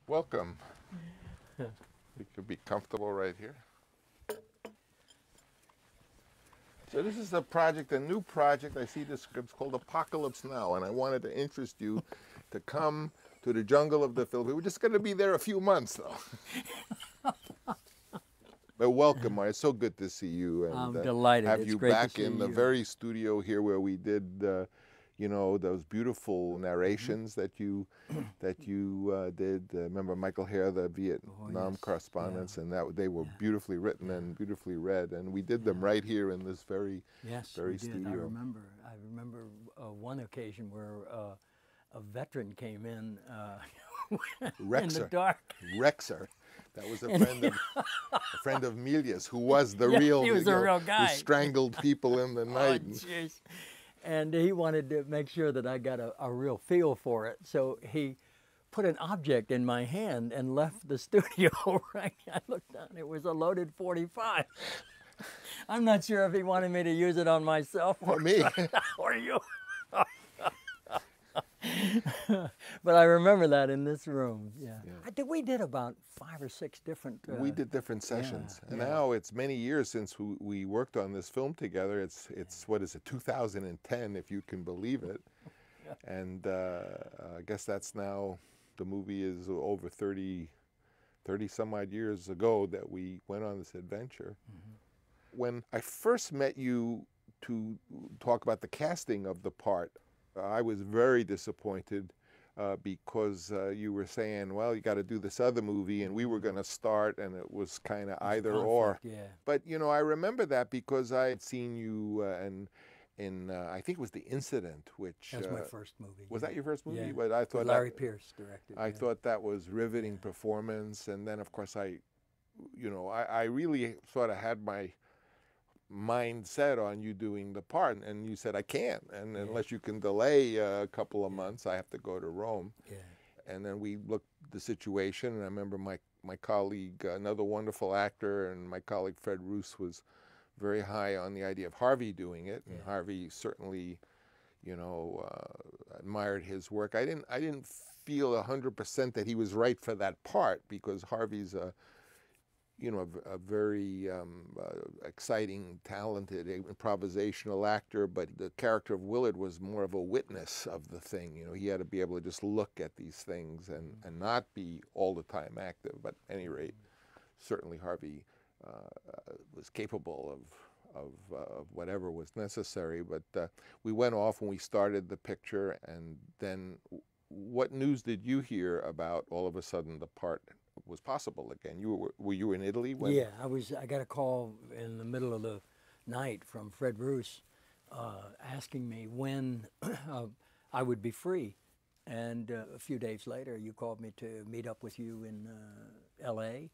Welcome. You could be comfortable right here. So this is a project, a new project. I see this script's called Apocalypse Now, and I wanted to interest you to come to the jungle of the Philippines. We're just going to be there a few months, though. But welcome, Mark. It's so good to see you. And, I'm delighted. Have It's you great back to see in the you. very studio here where we did, you know, those beautiful narrations that you did. Remember Michael Hare, the Vietnam correspondents, and that they were beautifully written and beautifully read. And we did them right here in this very studio. I remember one occasion where a veteran came in in the dark. Rexer. That was a friend of Milia's, who was the real, he was the real guy. Who strangled people in the night. Oh, jeez. And he wanted to make sure that I got a real feel for it. So he put an object in my hand and left the studio. Right? I looked down, it was a loaded .45. I'm not sure if he wanted me to use it on myself or me. Or you. But I remember that in this room. We did about 5 or 6 different. We did different sessions, and now it's many years since we worked on this film together. It's what is it, 2010, if you can believe it. And I guess that's now, the movie is over 30 some odd years ago that we went on this adventure. When I first met you to talk about the casting of the part, I was very disappointed because you were saying, well, you got to do this other movie, and we were going to start, and it was kind of either or. But, you know, I remember that because I had seen you in I think it was The Incident, which... That was my first movie. Was that your first movie? Yeah. But I thought Larry Pierce directed. I thought that was riveting performance, and then, of course, I really sort of had my mind set on you doing the part, and you said, I can't, and unless you can delay a couple of months, I have to go to Rome. And then we looked at the situation, and I remember my colleague, another wonderful actor, and my colleague Fred Roos was very high on the idea of Harvey doing it, and Harvey certainly, you know, admired his work. I didn't feel 100% that he was right for that part, because Harvey's a very exciting, talented improvisational actor, but the character of Willard was more of a witness of the thing. You know, he had to be able to just look at these things and not be all the time active. But at any rate, certainly Harvey was capable of whatever was necessary. But we went off when we started the picture, and then what news did you hear about all of a sudden the part was possible again? Were you in Italy when? Yeah, I got a call in the middle of the night from Fred Roos asking me when I would be free, and a few days later you called me to meet up with you in L.A.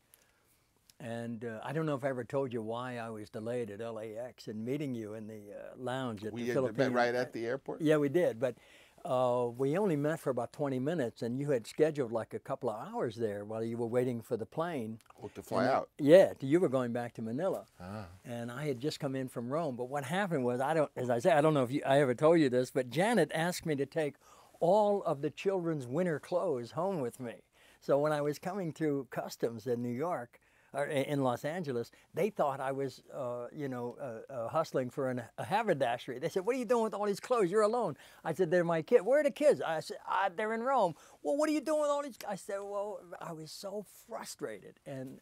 And I don't know if I ever told you why I was delayed at LAX and meeting you in the lounge at the Philippines. We met right at the airport? Yeah, we did, but we only met for about 20 minutes, and you had scheduled like a couple of hours there while you were waiting for the plane. Oh, to fly out? Yeah, you were going back to Manila. And I had just come in from Rome. But what happened was, as I said, I don't know if I ever told you this, but Janet asked me to take all of the children's winter clothes home with me. So when I was coming through customs in New York, or in Los Angeles, they thought I was, hustling for a haberdashery. They said, what are you doing with all these clothes? You're alone. I said, they're my kids. Where are the kids? I said, they're in Rome. Well, what are you doing with all these? I said, well, I was so frustrated. And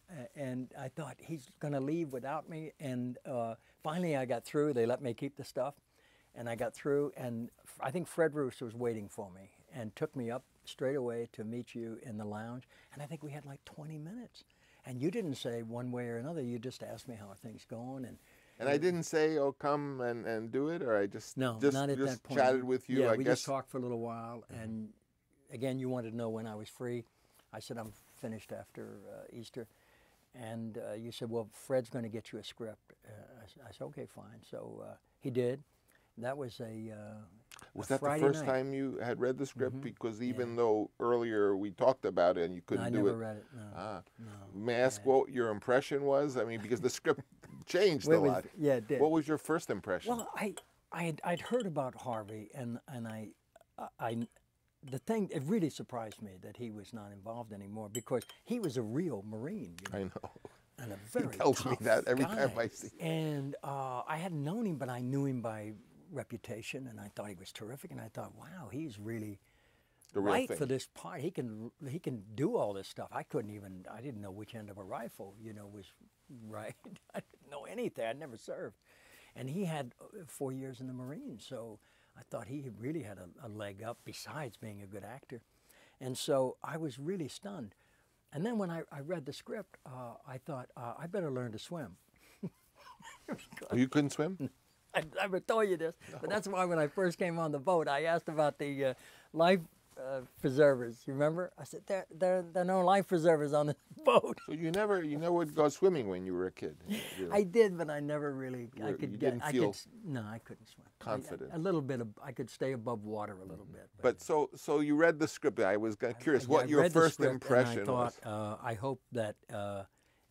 I thought, he's going to leave without me. And finally, I got through. They let me keep the stuff. And I got through. And I think Fred Roos was waiting for me and took me up straight away to meet you in the lounge. And I think we had like 20 minutes. And you didn't say one way or another. You just asked me how are things going. And I didn't say, oh, come and do it, or I just not at that point. Chatted with you. Yeah, I we guess. just talked for a little while. And again, you wanted to know when I was free. I said, I'm finished after Easter. And you said, well, Fred's going to get you a script. I said, okay, fine. So he did. That was Was that Friday the first night. time you had read the script? Because even though earlier we talked about it and you couldn't do it. I never read it, no. May I ask what your impression was? I mean, because the script changed a lot. Yeah, it did. What was your first impression? Well, I'd heard about Harvey, and the thing, it really surprised me that he was not involved anymore because he was a real Marine. You know? I know. And a very He tells me tough that every guy. time I see him. And I hadn't known him, but I knew him by reputation, and I thought he was terrific. And I thought, wow, he's really The real right thing. for this part. He can do all this stuff. I didn't know which end of a rifle, was right. I didn't know anything. I'd never served. And he had 4 years in the Marines, so I thought he really had a leg up besides being a good actor. And so I was really stunned. And then when I read the script, I thought, I better learn to swim. Oh, you couldn't swim? I never told you this, but that's why when I first came on the boat, I asked about the life preservers. You remember? I said, there are no life preservers on this boat. So you never would go swimming when you were a kid? Really? I did, but I never really. You didn't feel no, I couldn't swim. confident. A little bit I could stay above water a little bit. But so you read the script. I was curious what I your read the first script, impression and I was. thought, I hope that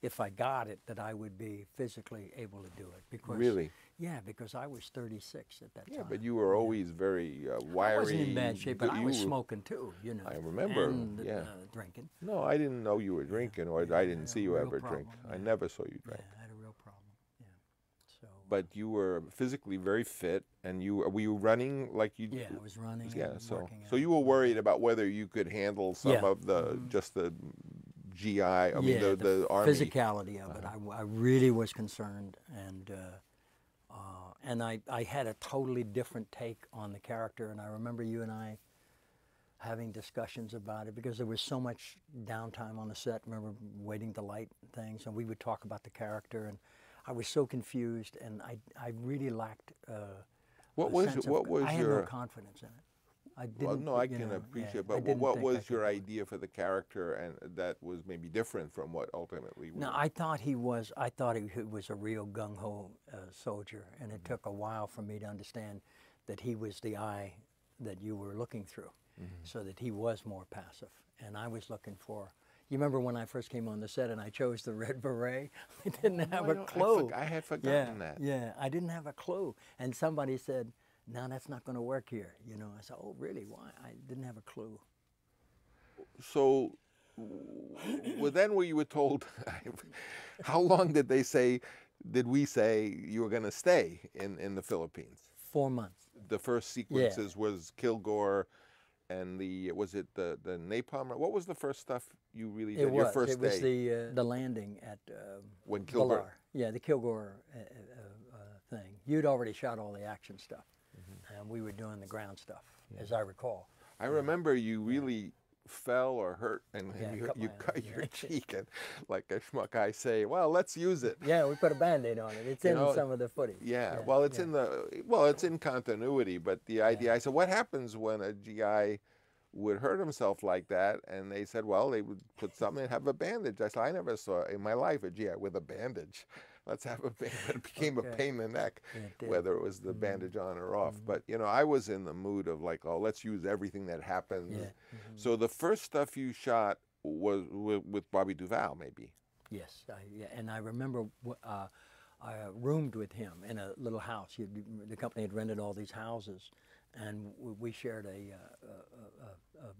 if I got it, that I would be physically able to do it. Because Really? Yeah, because I was 36 at that time. Yeah, but you were always very wiry. I wasn't in bad shape, but I was you were- smoking too, I remember, and, yeah. Drinking. No, I didn't know you were drinking, or I didn't see you real ever drink. problem, I yeah. never saw you Yeah, drink. I had a real problem. Yeah. So. But you were physically very fit, and were you running like you? Yeah, I was running. Yeah, and so working so out. you were worried about whether you could handle some Yeah. of the just the GI. I mean Yeah, the army. physicality of it. I really was concerned, and I had a totally different take on the character. And I remember you and I having discussions about it because there was so much downtime on the set. Remember waiting to light things, and we would talk about the character, and I was so confused, and I really lacked. What a was sense what of, was I had your? no confidence in it. I didn't. Well, no, I you can know, appreciate. yeah, I But didn't what think I was could your do it. idea for the character, and that was maybe different from what ultimately? No, I thought he was a real gung ho soldier, and it took a while for me to understand that he was the eye that you were looking through, so that he was more passive, and I was looking for. You remember when I first came on the set and I chose the red beret? I didn't have a clue. I had forgotten that. Yeah, I didn't have a clue, and somebody said, "No, that's not going to work here." I said, "Oh, really? Why?" I didn't have a clue. So, well, then when you were told, how long did we say you were going to stay in the Philippines? 4 months. The first sequences was Kilgore, and was it the napalm? What was the first stuff you really did? Your first It was day? the landing at When Kilgore. Villar. Yeah, the Kilgore thing. You'd already shot all the action stuff, and we were doing the ground stuff, as I recall. I remember you really fell or hurt, and Yeah, you cut cut my- your cheek, and like a schmuck, I say, well, let's use it. Yeah, we put a Band-Aid on it. It's in some of the footage. Yeah, well, it's it's in continuity, but the idea, I said, what happens when a GI would hurt himself like that? And they said, well, they would put something and have a bandage. I said, I never saw in my life a GI with a bandage. Let's have a bandage. But it became a pain in the neck, whether it was the bandage on or off. But, I was in the mood of like, oh, let's use everything that happens. Yeah. So the first stuff you shot was with Bobby Duvall, maybe. Yes, and I remember I roomed with him in a little house. The company had rented all these houses, and we shared a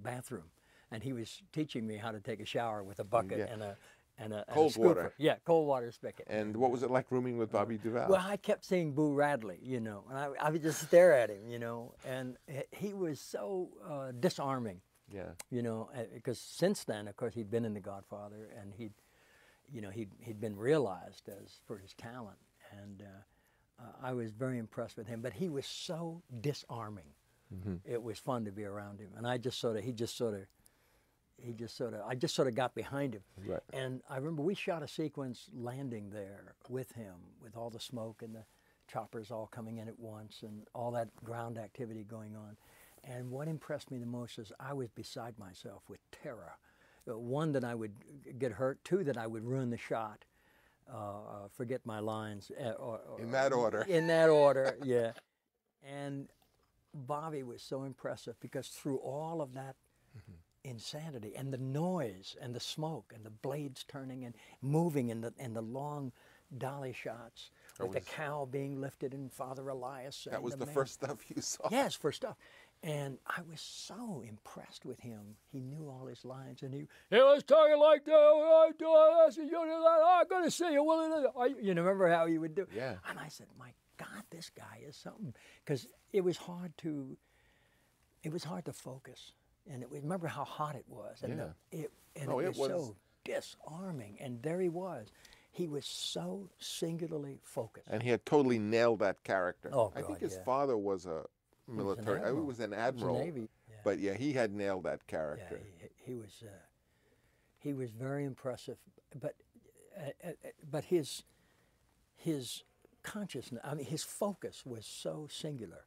bathroom. And he was teaching me how to take a shower with a bucket and a Cold scooper. water. Yeah, cold water spigot. And what was it like rooming with Bobby Duvall? Well, I kept seeing Boo Radley, and I would just stare at him, and he was so disarming. Yeah. Because since then, of course, he'd been in The Godfather, and he'd been realized for his talent, and I was very impressed with him. But he was so disarming. It was fun to be around him, and I just sort of got behind him. Right. And I remember we shot a sequence landing there with him, with all the smoke and the choppers all coming in at once and all that ground activity going on. And what impressed me the most is I was beside myself with terror. One, that I would get hurt. Two, that I would ruin the shot, forget my lines. In that order. In that order, yeah. And Bobby was so impressive because through all of that insanity and the noise and the smoke and the blades turning and moving and the long dolly shots with the cow being lifted and Father Elias. That was the first stuff you saw. Yes, first stuff. And I was so impressed with him. He knew all his lines, and he was talking like that. I do this, and you do that. I'm going to see you. You remember how he would do? Yeah. And I said, my God, this guy is something, because it was hard to focus, and remember how hot it was, and Yeah. it was so disarming. And there he was. He was so singularly focused, and he had totally nailed that character. Oh, I think God, his father was a military. He was an admiral. Navy. Yeah. But yeah, he had nailed that character. Yeah, he was very impressive. But his consciousness, I mean, his focus was so singular.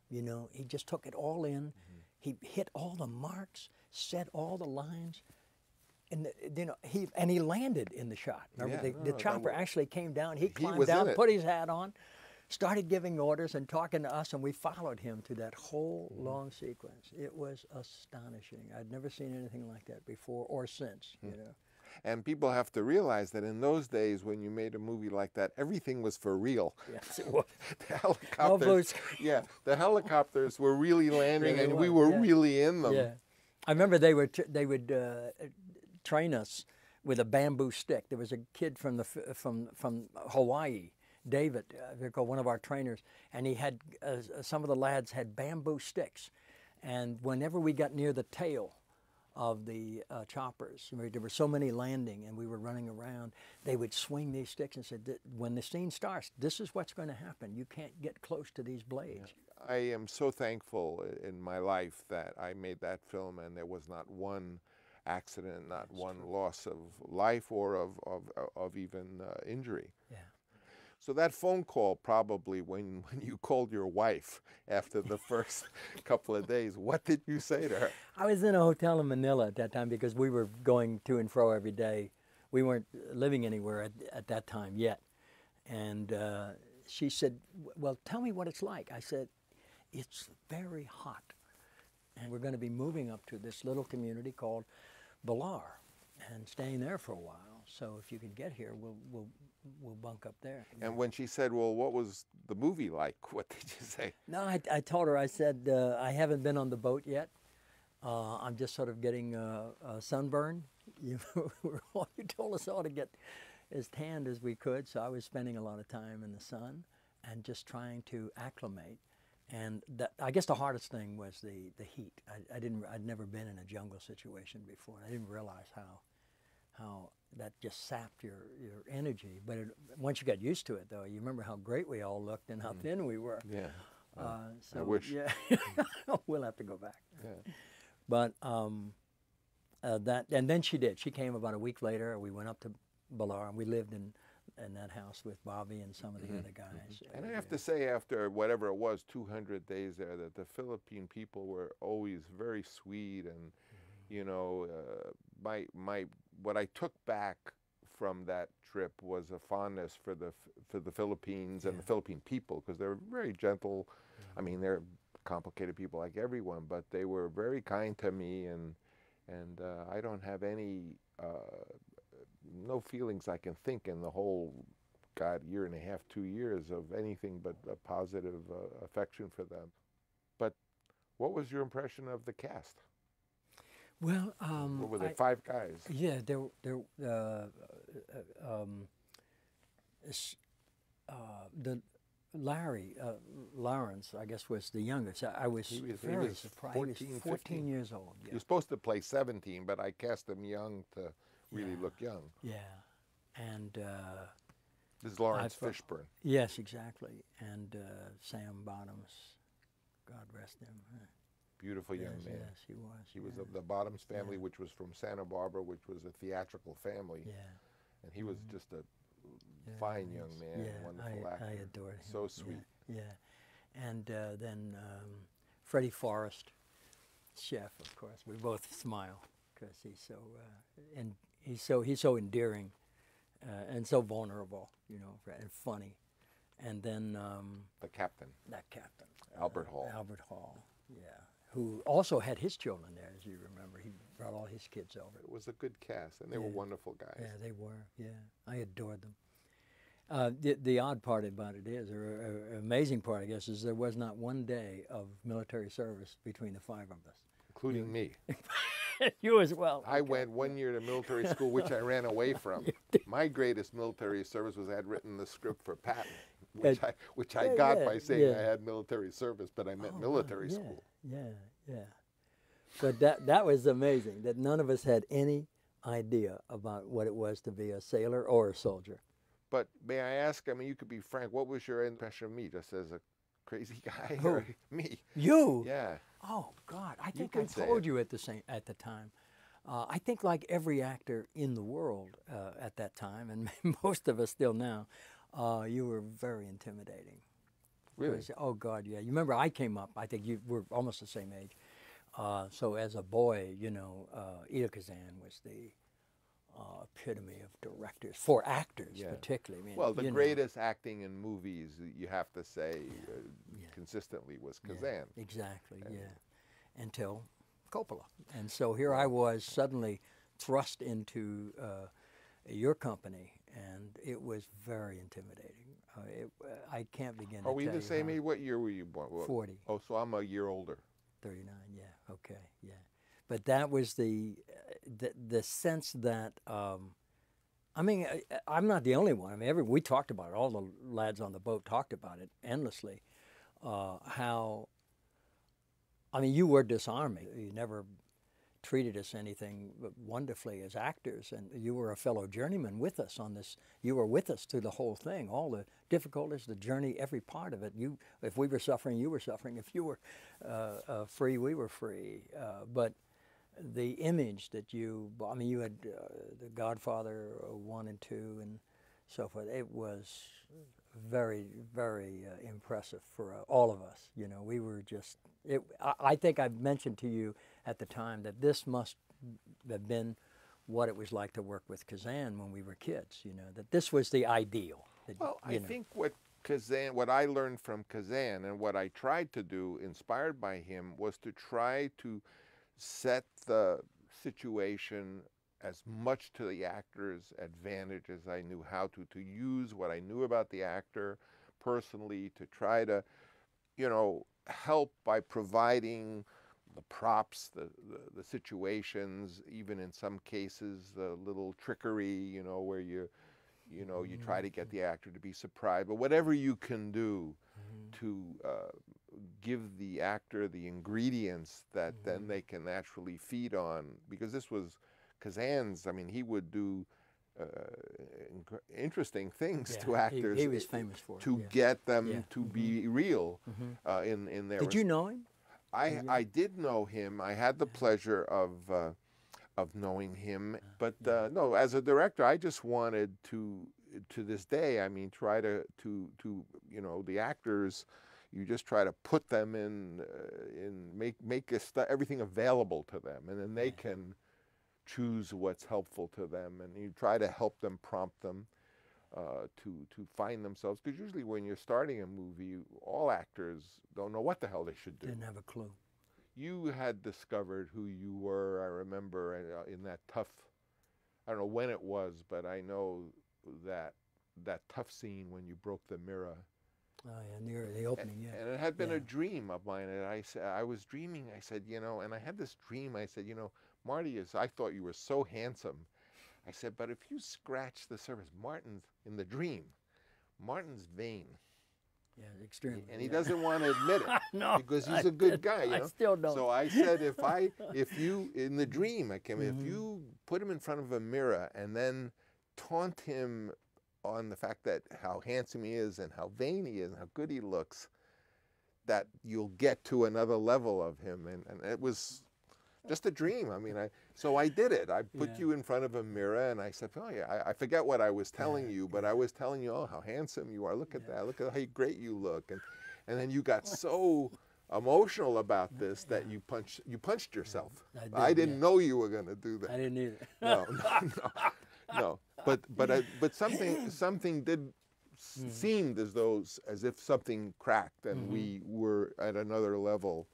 You know, he just took it all in. He hit all the marks, said all the lines, and he landed in the shot. Remember, the chopper actually came down. He climbed down, put his hat on, started giving orders and talking to us, and we followed him through that whole long sequence. It was astonishing. I'd never seen anything like that before or since, you know. And people have to realize that in those days, when you made a movie like that, everything was for real. Yes, it was. The helicopters, the helicopters were really landing, and we were really in them. Yeah, I remember they would train us with a bamboo stick. There was a kid from Hawaii, David, one of our trainers, and he had some of the lads had bamboo sticks, and whenever we got near the tail of the choppers, there were so many landing, and we were running around, they would swing these sticks and said, when the scene starts, this is what's going to happen. You can't get close to these blades. I am so thankful in my life that I made that film, and there was not one accident, not one loss of life or of even injury. Yeah. So that phone call, probably when you called your wife after the first couple of days, what did you say to her? I was in a hotel in Manila at that time because we were going to and fro every day. We weren't living anywhere at that time yet. And she said, well, tell me what it's like. I said, it's very hot. And we're going to be moving up to this little community called Balar and staying there for a while. So if you could get here, we'll bunk up there. And when she said, well, what was the movie like? What did you say? No, I told her, I said, I haven't been on the boat yet. I'm just sort of getting a sunburn. You told us all to get as tanned as we could, so I was spending a lot of time in the sun and just trying to acclimate. And I guess the hardest thing was the heat. I'd never been in a jungle situation before. I didn't realize how that just sapped your energy. But once you got used to it, though, you remember how great we all looked and how thin we were. Yeah. So, I wish. Yeah, we'll have to go back. Yeah. But and then she did. She came about a week later. We went up to Balar, and we lived in that house with Bobby and some of the other guys. And I have to say, after whatever it was, 200 days there, that the Philippine people were always very sweet, and you know, what I took back from that trip was a fondness for the Philippines and the Philippine people, because they're very gentle. I mean, they're complicated people like everyone, but they were very kind to me, and I don't have any no feelings I can think in the whole year and a half, 2 years of anything but a positive affection for them. But what was your impression of the cast? Well, what were there, 5 guys? Yeah, the Larry Lawrence, I guess, was the youngest. I was very surprised. 14, he was 14 years old. Yeah. You're supposed to play 17, but I cast him young to really look young. Yeah, and this is Lawrence Fishburne. Yes, exactly. And Sam Bottoms, God rest him. Beautiful young man. Yes, he was. He was of the Bottoms family, which was from Santa Barbara, which was a theatrical family. Yeah. And he was just a fine young man, wonderful actor. I adored him. So sweet. Yeah. And then Freddie Forrest, chef, of course. We both smile because he's so and he's so endearing and so vulnerable, you know, and funny. And then the captain. That captain, Albert Hall. Albert Hall, yeah, who also had his children there, as you remember. He brought all his kids over. It was a good cast, and they were wonderful guys. Yeah, they were. Yeah, I adored them. The odd part about it is, or amazing part, I guess, is there was not one day of military service between the five of us. Including me. You as well. I went 1 year to military school, which I ran away from. My greatest military service was I had written the script for Patton, which I got by saying I had military service, but I meant military school. Yeah. But that was amazing, that none of us had any idea about what it was to be a sailor or a soldier. But may I ask, I mean, you could be frank, what was your impression of me, just as a crazy guy? Or me? You? Yeah. Oh, God, I think I told you at the time. I think like every actor in the world at that time, and most of us still now, you were very intimidating. Really? Oh, God, yeah. You remember I came up, I think you were almost the same age. So as a boy, you know, Edo Kazan was the epitome of directors, for actors particularly. I mean, well, the greatest acting in movies, you have to say, consistently was Kazan. Yeah, exactly, until Coppola. And so here I was suddenly thrust into your company, and it was very intimidating. I can't begin to tell you. Are we the same age? What year were you born? 40. Oh, so I'm a year older. 39, yeah, okay, yeah. But that was the sense that, I mean, I'm not the only one. I mean, we talked about it. All the lads on the boat talked about it endlessly. How, I mean, you were disarming. You never treated us anything but wonderfully as actors, and you were a fellow journeyman with us on this. You were with us through the whole thing, all the difficulties, the journey, every part of it. If we were suffering, you were suffering. If you were free, we were free. But the image that I mean, you had The Godfather 1 and 2 and so forth. It was very, very impressive for all of us. You know, we were just, I think I mentioned to you at the time that this must have been what it was like to work with Kazan when we were kids, you know, that this was the ideal. Well, I think what I learned from Kazan and what I tried to do, inspired by him, was to try to set the situation as much to the actor's advantage as I knew how to use what I knew about the actor personally to try to, you know, help by providing the props, the situations, even in some cases, the little trickery, you know, where you try to get the actor to be surprised, but whatever you can do to give the actor the ingredients that then they can naturally feed on, because this was Kazan's, I mean, he would do interesting things to actors. He was famous for to get them to be real in their. Did you know him? I did know him. I had the pleasure of knowing him, but no, as a director, I just wanted to this day, I mean, try to you know, the actors, you just try to put them in make everything available to them, and then they can choose what's helpful to them, and you try to help them, prompt them to find themselves, because usually when you're starting a movie, all actors don't know what the hell they should do. Didn't have a clue. You had discovered who you were, I remember, in that tough, I don't know when it was, but I know that tough scene when you broke the mirror. Oh yeah, near the opening, And it had been a dream of mine, and I was dreaming, I said, you know, and I had this dream, I said, you know, Marty, I thought you were so handsome. I said, but if you scratch the surface, Martin's, in the dream, Martin's vain. Yeah, extremely. And he doesn't want to admit it. No, because he's a good guy, you know? I still don't. So I said, if you, in the dream, if you put him in front of a mirror and then taunt him on the fact that how handsome he is and how vain he is and how good he looks, that you'll get to another level of him. And it was just a dream. I mean, so I did it. I put you in front of a mirror and I said, oh yeah, I forget what I was telling you, but I was telling you, oh, how handsome you are. Look at that. Look at how great you look. And then you got so emotional about this that you punched yourself. I didn't know you were going to do that. I didn't either. No. But something did seemed as if something cracked and we were at another level.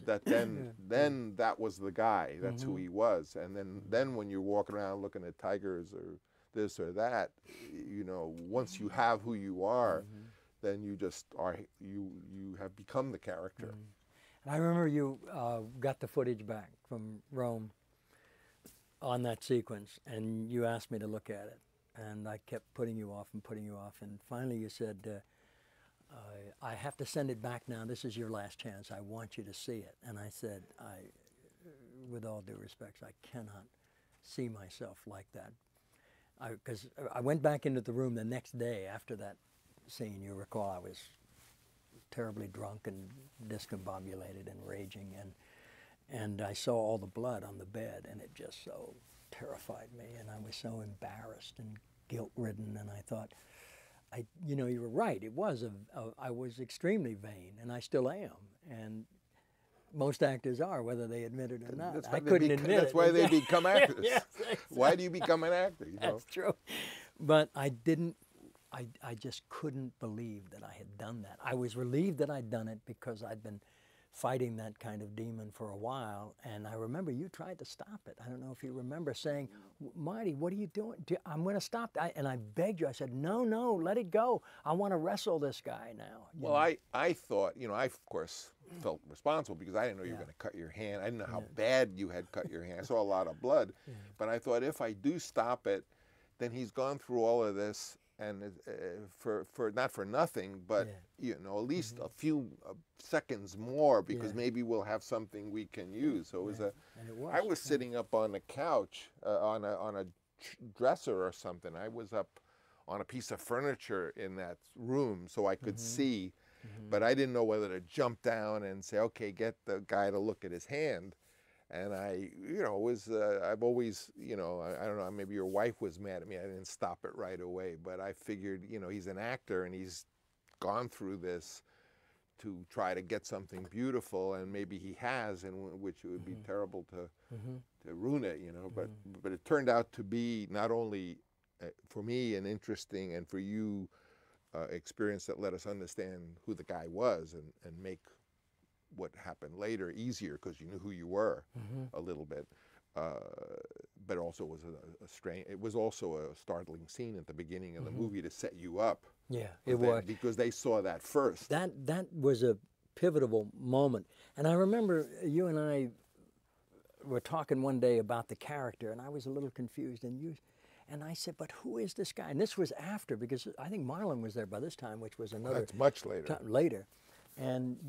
That then that was the guy. That's who he was. And then when you're walking around looking at tigers or this or that. You know, once you have who you are, then you just are, you have become the character. And I remember you got the footage back from Rome on that sequence, and you asked me to look at it. And I kept putting you off and putting you off. And finally you said, I have to send it back now. This is your last chance. I want you to see it. And I said, with all due respect, I cannot see myself like that. Because I went back into the room the next day after that scene. You recall I was terribly drunk and discombobulated and raging. And I saw all the blood on the bed, and it just so terrified me. And I was so embarrassed and guilt-ridden. And I thought, you know, you were right. It was I was extremely vain, and I still am. And most actors are, whether they admit it or not. I couldn't admit it. That's why they become actors. Yes, exactly. Why do you become an actor? You know? That's true. But I didn't. I just couldn't believe that I had done that. I was relieved that I'd done it because I'd been fighting that kind of demon for a while, and I remember you tried to stop it. I don't know if you remember saying, Marty, what are you doing? I'm going to stop that. And I begged you. I said, no, let it go. I want to wrestle this guy now. Well, I thought, you know, I, of course, felt responsible because I didn't know you were going to cut your hand. I didn't know how bad you had cut your hand. I saw a lot of blood. But I thought if I do stop it, then he's gone through all of this, and for not for nothing, but you know, at least a few seconds more, because maybe we'll have something we can use. So it was I was sitting up on a couch on a dresser or something. I was up on a piece of furniture in that room so I could see, but I didn't know whether to jump down and say, okay, get the guy to look at his hand. And I, you know, I've always, you know, I don't know, maybe your wife was mad at me. I didn't stop it right away, but I figured, you know, he's an actor and he's gone through this to try to get something beautiful, and maybe he has, and which it would be terrible to ruin it, you know. But it turned out to be not only for me an interesting, and for you experience that let us understand who the guy was and make what happened later easier, because you knew who you were a little bit, but also was it was also a startling scene at the beginning of the movie to set you up. Yeah, it was, because they saw that first. That was a pivotal moment. And I remember you and I were talking one day about the character, and I was a little confused, and I said, but who is this guy? And this was after, because I think Marlon was there by this time, which was another. That's much later. Later, and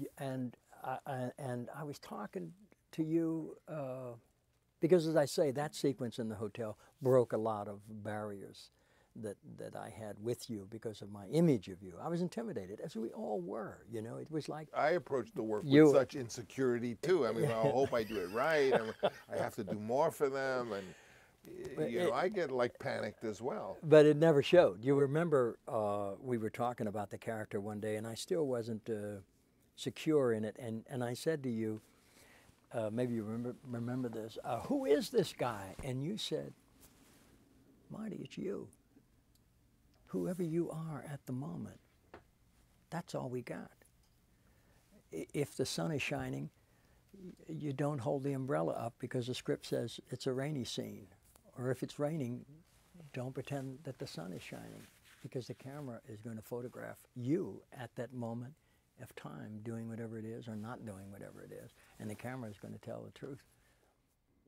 I was talking to you because, as I say, that sequence in the hotel broke a lot of barriers that I had with you because of my image of you. I was intimidated, as we all were. You know, it was like I approached the work with such insecurity too. I mean, I hope I do it right. I have to do more for them, and you know, I get like panicked as well. But it never showed. You remember we were talking about the character one day, and I still wasn't secure in it, and I said to you, maybe you remember this, who is this guy? And you said, Marty, it's you. Whoever you are at the moment, that's all we got. If the sun is shining, you don't hold the umbrella up because the script says it's a rainy scene. Or if it's raining, don't pretend that the sun is shining, because the camera is going to photograph you at that moment of time, doing whatever it is or not doing whatever it is, and the camera is going to tell the truth.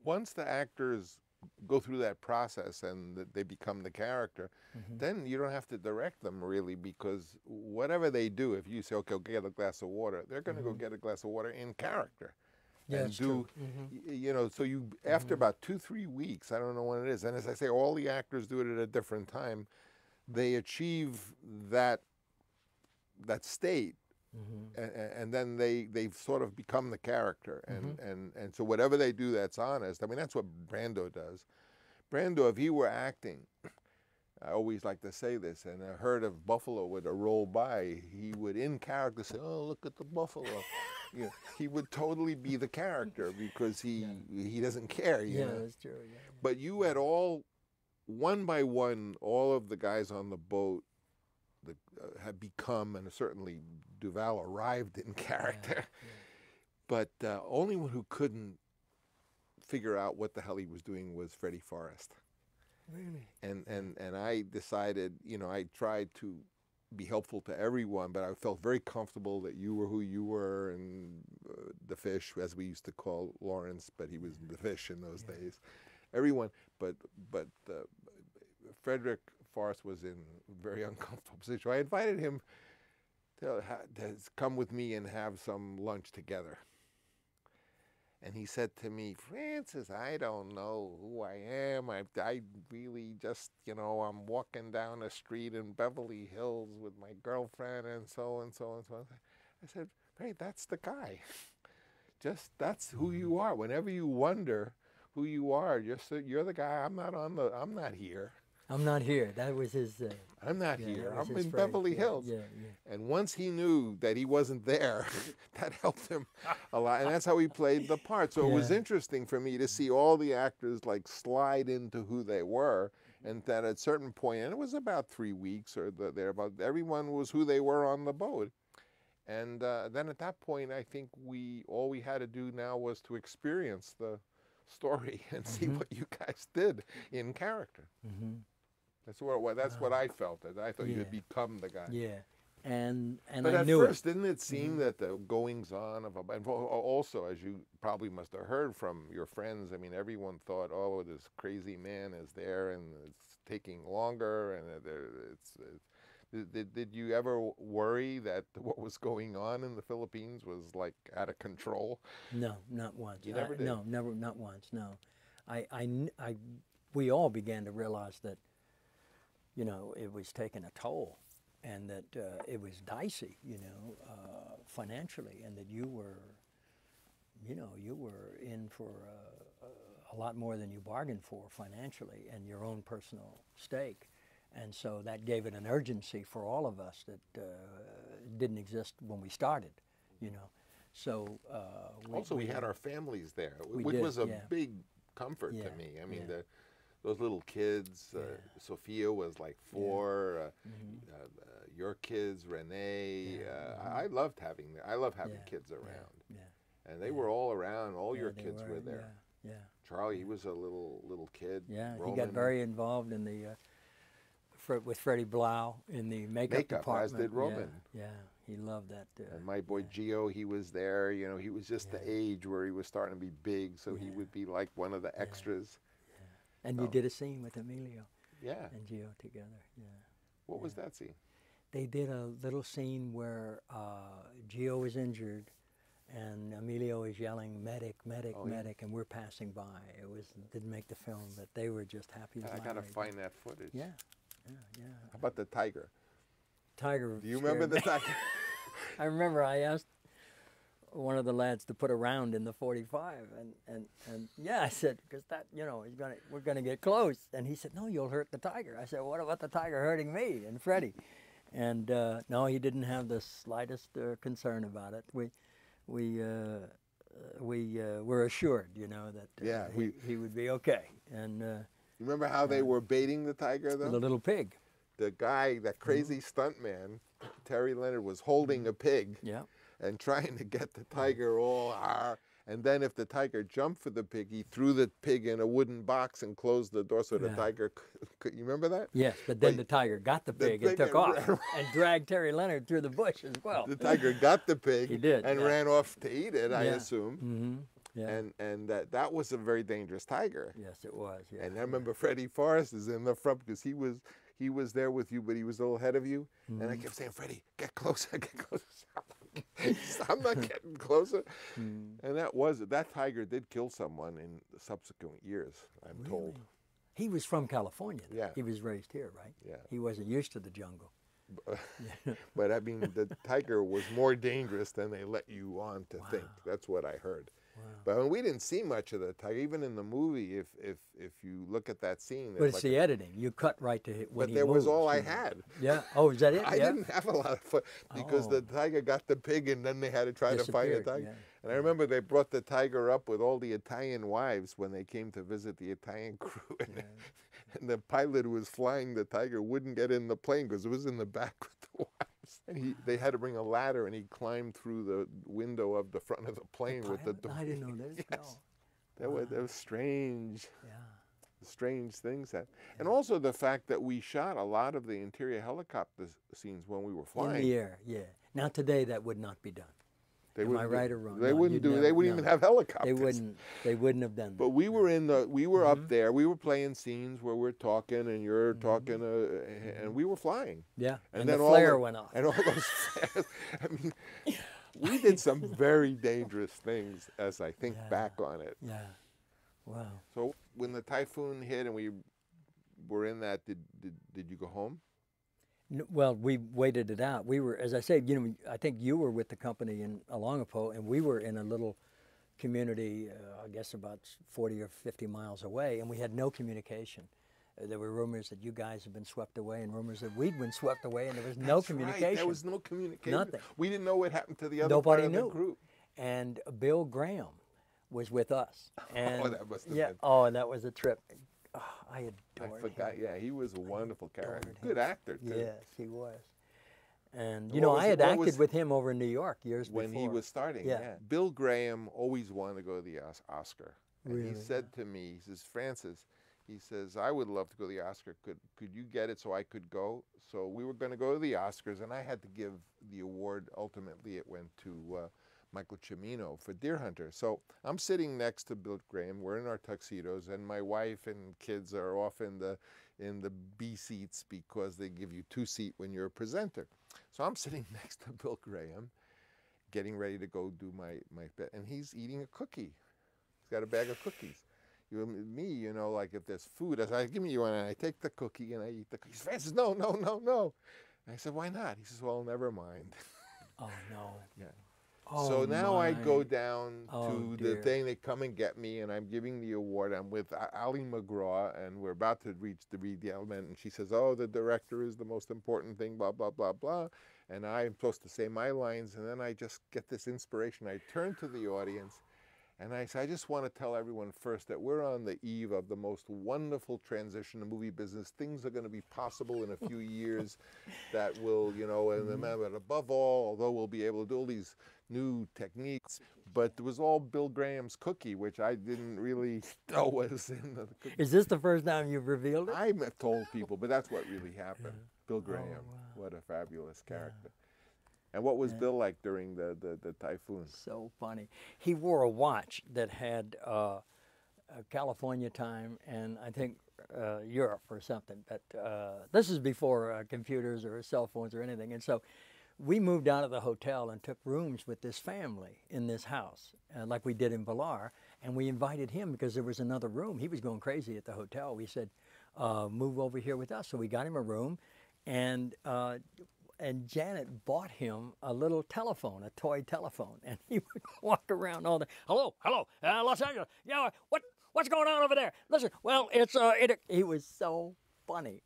Once the actors go through that process and they become the character, then you don't have to direct them really, because whatever they do, if you say, okay, go get a glass of water, they're going to go get a glass of water in character. Yeah, and do, you know, so you, after about 2-3 weeks, I don't know when it is, and as I say, all the actors do it at a different time, they achieve that state. And then they've sort of become the character, and so whatever they do that's honest. I mean, that's what Brando does. Brando, if he were acting, I always like to say this, and a herd of buffalo would roll by, he would in character say, oh, look at the buffalo. You know, he would totally be the character, because he doesn't care. You know? That's true. Yeah. But you had all, one by one, all of the guys on the boat had become, and certainly Duval arrived in character, but only one who couldn't figure out what the hell he was doing was Freddie Forrest. Really? And I decided, you know, I tried to be helpful to everyone, but I felt very comfortable that you were who you were, and the fish, as we used to call Lawrence, but he was the fish in those days. Everyone, but Frederick Forrest was in a very uncomfortable position. So I invited him to come with me and have some lunch together. And he said to me, Francis, I don't know who I am. I really just, you know, I'm walking down the street in Beverly Hills with my girlfriend and so and so and so. I said, hey, that's the guy. Just, that's who you are. Whenever you wonder who you are, you're the guy. I'm not here. I'm not here. That was his. I'm not here. I'm in phrase. Beverly Hills. Yeah. And once he knew that he wasn't there, that helped him a lot. And that's how he played the part. So it was interesting for me to see all the actors like slide into who they were. And that at a certain point, and it was about 3 weeks or thereabout, everyone was who they were on the boat. And then at that point, I think all we had to do now was to experience the story and see what you guys did in character. That's what I felt. I thought you had become the guy. Yeah, and but I at knew first, didn't it seem that the goings on of and also, as you probably must have heard from your friends, I mean, everyone thought, oh, this crazy man is there, and it's taking longer, and did you ever worry that what was going on in the Philippines was like out of control? No, not once. You never did? No, never, not once. No, we all began to realize that, you know, it was taking a toll, and that it was dicey, you know, financially, and that you were in for a lot more than you bargained for financially, and your own personal stake. And so that gave it an urgency for all of us that didn't exist when we started, you know. So we had our families there, which did, was a big comfort to me. I mean, those little kids, Sophia was like 4, your kids, Renee. I loved having them. I love having kids around. And they were all around. All your kids were there. Charlie, he was a little kid. Yeah, Roman. he got very involved in the with Freddie Blau in the makeup department. As did Roman. Yeah, he loved that. And my boy Gio, he was there. You know, he was just the age where he was starting to be big, so he would be like one of the extras. And you did a scene with Emilio. Yeah. And Gio together. Yeah. What was that scene? They did a little scene where Gio was injured, and Emilio is yelling, "Medic, medic, medic," and we're passing by. Didn't make the film, but they were just happy as I gotta find that footage. Yeah. How about the tiger? Tiger. Do you remember the tiger? I remember I asked one of the lads to put a round in the 45, and I said, because that, you know, we're gonna get close, and he said, no, you'll hurt the tiger. I said, what about the tiger hurting me and Freddie? And no, he didn't have the slightest concern about it. We were assured, you know, that he would be okay. And you remember how they were baiting the tiger, though? The little pig. The guy, that crazy stuntman, Terry Leonard, was holding a pig and trying to get the tiger all and then if the tiger jumped for the pig, he threw the pig in a wooden box and closed the door so the tiger could. You remember that? Yes, but then the tiger got the pig and took off and dragged Terry Leonard through the bush as well. The tiger got the pig he did, and ran off to eat it, I assume. Mm-hmm. Yeah. And that was a very dangerous tiger. Yes, it was. Yeah. And I remember Freddie Forrest is in the front because he was there with you, but he was a little ahead of you. And I kept saying, Freddie, get closer, get closer. I'm not getting closer. And that tiger did kill someone in the subsequent years, I'm told. He was from California. Yeah. He was raised here, right? Yeah. He wasn't used to the jungle. But I mean, the tiger was more dangerous than they let you on to think. That's what I heard. Wow. But we didn't see much of the tiger. Even in the movie, if you look at that scene. But it's the editing. You cut right to it when But there was all I had. Yeah. Oh, is that it? I didn't have a lot of fun because the tiger got the pig and then they had to try to find the tiger. Yeah. And I remember they brought the tiger up with all the Italian wives when they came to visit the Italian crew. And the pilot who was flying the tiger wouldn't get in the plane because it was in the back with the wives. And they had to bring a ladder, and he climbed through the window of the front of the plane with the door. I didn't know this. Yes. No. That was strange. Yeah. strange things that, and also the fact that we shot a lot of the interior helicopter scenes when we were flying. In the air, yeah. Now today that would not be done. Am I right or wrong? They No, wouldn't do. never, They wouldn't even have helicopters. They wouldn't have done that. But we were in the. We were up there. We were playing scenes where we're talking and you're talking, and we were flying. Yeah. And then the flare went off. And all those flares. I mean, we did some very dangerous things as I think back on it. Yeah. Wow. So when the typhoon hit and we were in that, did you go home? Well, we waited it out. We were, as I said, I think you were with the company in Alongapo, and we were in a little community, I guess about 40 or 50 miles away, and we had no communication. There were rumors that you guys had been swept away, and rumors that we'd been swept away, and there was no communication. Right. There was no communication. Nothing. We didn't know what happened to the other Nobody part of knew. the group. And Bill Graham was with us. And That must have been. Oh, and that was a trip. Oh, I adored forgot. him. Yeah, he was a wonderful character. adored him. Good actor, too. Yes, he was. And, What I had acted was- with him over in New York years When before. he was starting, Yeah. Bill Graham always wanted to go to the Oscar. And he Really? said to me, he says, Francis, he says, I would love to go to the Oscar. Could you get it so I could go? So we were going to go to the Oscars, and I had to give the award. Ultimately, it went to Michael Cimino for Deer Hunter. So I'm sitting next to Bill Graham. We're in our tuxedos, and my wife and kids are off in the B seats because they give you 2-seat when you're a presenter. So I'm sitting next to Bill Graham, getting ready to go do my bit, and he's eating a cookie. He's got a bag of cookies. Me, like if there's food, I say, give me one, and I take the cookie and I eat the cookies. Francis, no. And I said, why not? He says, well, never mind. Oh, no. Yeah. Oh, So now I my. go down Oh, to dear. the thing. They come and get me, and I'm giving the award. I'm with Ali McGraw, and we're about to read the element. And she says, "Oh, the director is the most important thing." Blah blah blah blah. And I'm supposed to say my lines, and then I just get this inspiration. I turn to the audience, and I say, "I just want to tell everyone first that we're on the eve of the most wonderful transition in the movie business. Things are going to be possible in a few years that will, and above all, although we'll be able to do all these new techniques, but it was all Bill Graham's cookie, which I didn't really know was in the cookie." Is this the first time you've revealed it? I've told people, but that's what really happened. Yeah. Bill Graham, wow. what a fabulous character. And what was Bill like during the typhoon? So funny. He wore a watch that had California time and I think Europe or something. But this is before computers or cell phones or anything. And so we moved out of the hotel and took rooms with this family in this house, like we did in Villar. And we invited him because there was another room. He was going crazy at the hotel. We said, move over here with us. So we got him a room. And Janet bought him a little telephone, a toy telephone, and he would walk around all day. Hello, Los Angeles. Yeah, what's going on over there? Listen, well, it's He was so funny.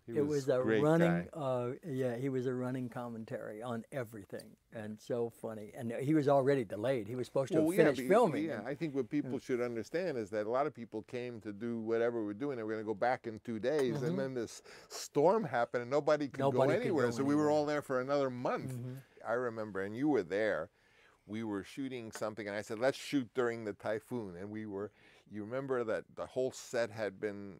He It was a great running, guy. he was a running commentary on everything, and so funny. And he was already delayed. He was supposed to have finished filming. Yeah, I think what people should understand is that a lot of people came to do whatever we're doing. They were going to go back in 2 days, and then this storm happened, and nobody could go anywhere. So we were all there for another month. I remember, and you were there. We were shooting something, and I said, "Let's shoot during the typhoon." And we were. You remember that the whole set had been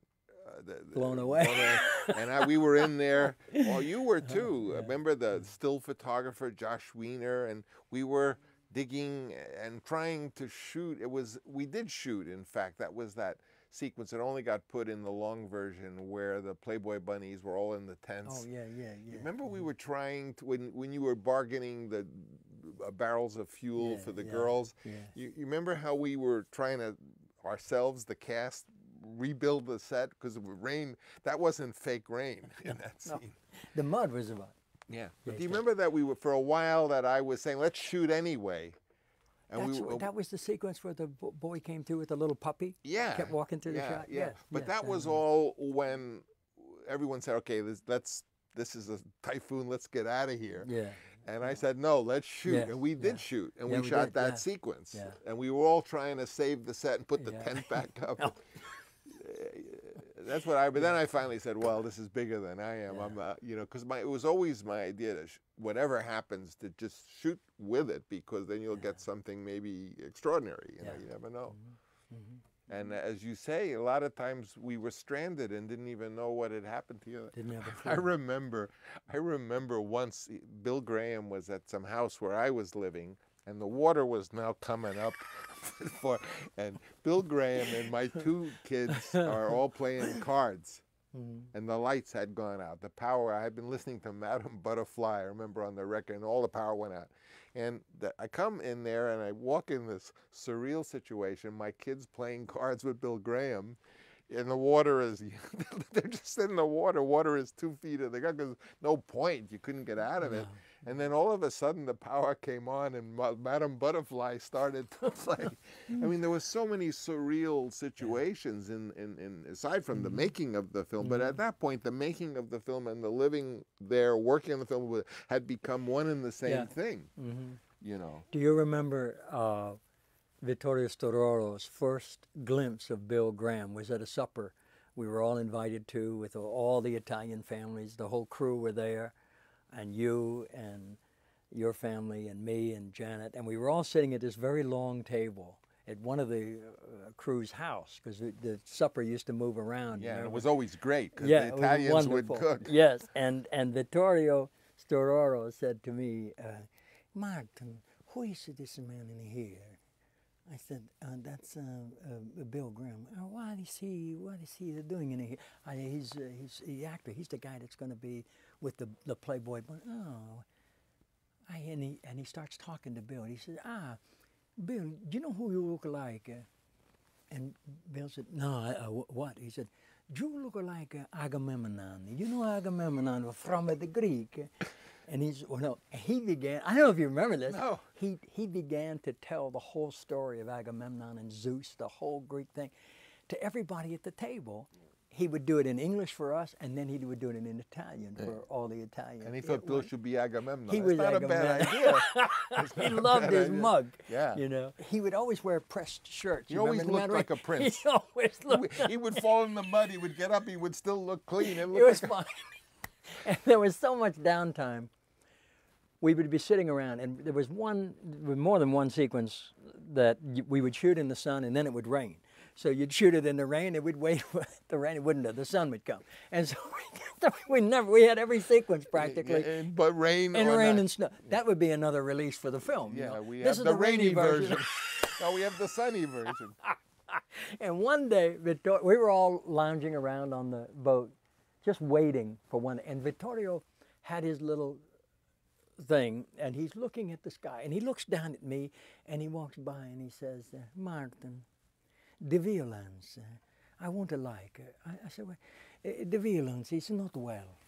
blown away. And we were in there. Well, you were too. Remember the still photographer, Josh Wiener, and we were digging and trying to shoot. We did shoot, in fact. That was that sequence that only got put in the long version where the Playboy bunnies were all in the tents. Oh, yeah. You remember we were trying to, when you were bargaining the barrels of fuel for the girls, you remember how we were trying to, ourselves, the cast, rebuild the set because of rain. That wasn't fake rain in that scene. No. The mud was about. Yeah. But do you remember that we were, for a while, that I was saying, let's shoot anyway? And that was the sequence where the boy came through with a little puppy. Yeah. Kept walking through the shot. Yeah. Yes, But yes, that was all when everyone said, okay, this is a typhoon, let's get out of here. Yeah. And I said, no, let's shoot. Yeah, And we did shoot. And we we shot did, that sequence. Yeah. And we were all trying to save the set and put the tent back up. No. That's what but then I finally said, well, this is bigger than I am. I'm, because it was always my idea to, whatever happens, to just shoot with it, because then you'll get something maybe extraordinary. You know, you never know. And as you say, a lot of times we were stranded and didn't even know what had happened to you. Didn't have a clue. I remember once Bill Graham was at some house where I was living, and the water was now coming up. And Bill Graham and my two kids are all playing cards. And the lights had gone out. The power, I had been listening to Madame Butterfly, I remember on the record, and all the power went out. And I come in there and I walk in this surreal situation. My kids playing cards with Bill Graham, and the water is, they're just in the water. Water is 2 feet in the ground because no point. You couldn't get out of it. And then all of a sudden the power came on and Madame Butterfly started to play. I mean, there were so many surreal situations in aside from the making of the film. But at that point, the making of the film and the living there, working on the film had become one and the same thing, you know. Do you remember Vittorio Stororo's first glimpse of Bill Graham was at a supper we were all invited to with all the Italian families. The whole crew were there, and you and your family and me and Janet, and we were all sitting at this very long table at one of the crew's house, because the supper used to move around. Yeah, and it was always great because the Italians would cook. Yes, and Vittorio Stororo said to me, Martin, who is this man in here? I said, that's Bill Graham. What is he doing in here? He's the actor. He's the guy that's going to be with the Playboy. And he starts talking to Bill. He says, Bill, do you know who you look like? And Bill said, no, what? He said, you look like Agamemnon. You know Agamemnon from the Greek. And he began, I don't know if you remember this. No. He began to tell the whole story of Agamemnon and Zeus, the whole Greek thing, to everybody at the table. He would do it in English for us, and then he would do it in Italian for all the Italians. And he thought Bill should be Agamemnon. He was not Agamemnon. a bad idea. He loved his mug. Yeah. You know, he would always wear pressed shirts. He always looked like a prince. He always looked. He would fall in the mud. He would get up. He would still look clean. It was fine. And there was so much downtime. We would be sitting around, and there was more than one sequence that we would shoot in the sun, and then it would rain. So you'd shoot it in the rain, and we'd wait for the rain. It wouldn't. The sun would come, and so we had every sequence practically. But rain and or not. And snow. That would be another release for the film. Yeah, you know? we This have is the rainy version. version. No, we have the sunny version. And one day, we were all lounging around on the boat, just waiting for one. And Vittorio had his little thing, and he's looking at the sky, and he looks down at me, and he walks by, and he says, Martin, the violence, I want to like. I said, well, the violence is not well.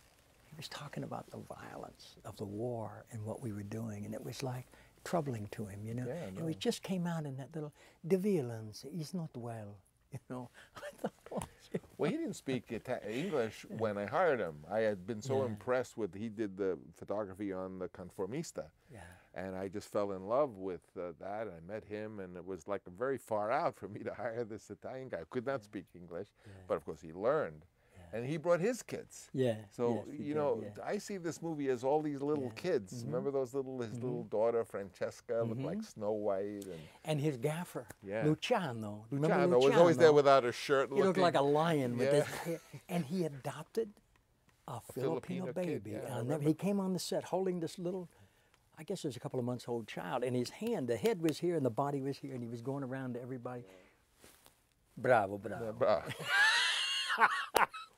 He was talking about the violence of the war and what we were doing, and it was like troubling to him, you know. Yeah, no. And it just came out in that little, the violence is not well, you know. I thought, oh, shit. Well, he didn't speak English when I hired him. I had been so impressed with, he did the photography on the Conformista. Yeah. And I just fell in love with that. I met him, and it was like very far out for me to hire this Italian guy who could not speak English, but of course he learned. And he brought his kids. Yeah. So, yes, you know, I see this movie as all these little kids. Remember those his little daughter, Francesca, looked like Snow White. And his gaffer, Luciano. Remember Luciano was always there without a shirt. He looked like a lion with his hair. And he adopted a Filipino baby. Kid, he came on the set holding this little, I guess it was a couple of months old child. And his hand, the head was here and the body was here. And he was going around to everybody. Bravo, bravo. Bravo.